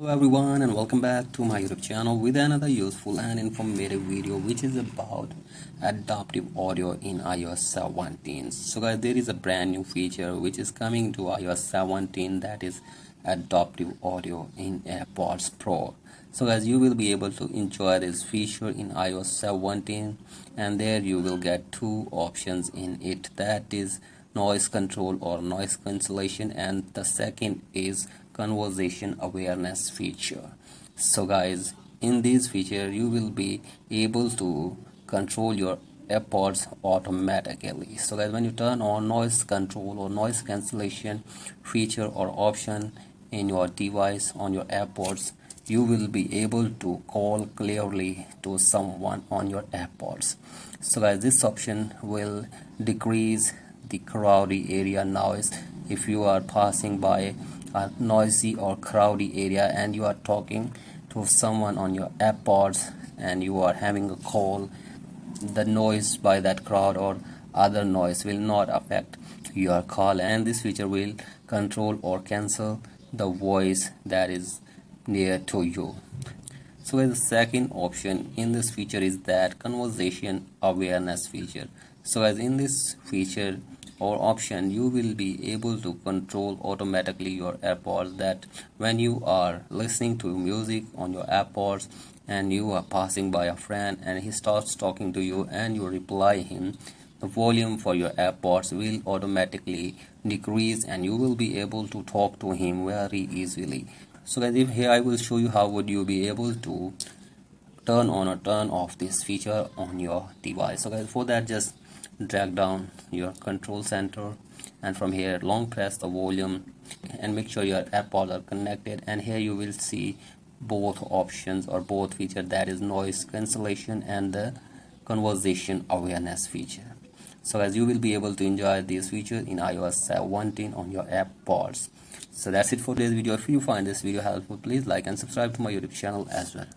Hello everyone and welcome back to my YouTube channel with another useful and informative video which is about adaptive audio in iOS 17. So guys, there is a brand new feature which is coming to iOS 17, that is adaptive audio in AirPods Pro. So guys, you will be able to enjoy this feature in iOS 17, and there you will get two options in it, that is noise control or noise cancellation, and the second is conversation awareness feature. So guys, in this feature you will be able to control your AirPods automatically. So guys, when you turn on noise control or noise cancellation feature or option in your device on your AirPods, you will be able to call clearly to someone on your AirPods. So guys, this option will decrease the crowded area noise. If you are passing by a noisy or crowded area and you are talking to someone on your AirPods and you are having a call, the noise by that crowd or other noise will not affect your call, and this feature will control or cancel the voice that is near to you. So the second option in this feature is that conversation awareness feature. So as in this feature or option, you will be able to control automatically your AirPods, that when you are listening to music on your AirPods and you are passing by a friend and he starts talking to you and you reply him, the volume for your AirPods will automatically decrease and you will be able to talk to him very easily. So guys, if here I will show you how would you be able to turn on or turn off this feature on your device. So guys, for that, just drag down your control center and from here long press the volume and make sure your AirPods are connected, and here you will see both options or both feature, that is noise cancellation and the conversation awareness feature. So as you will be able to enjoy these features in iOS 17 on your AirPods. So that's it for today's video. If you find this video helpful, please like and subscribe to my YouTube channel as well.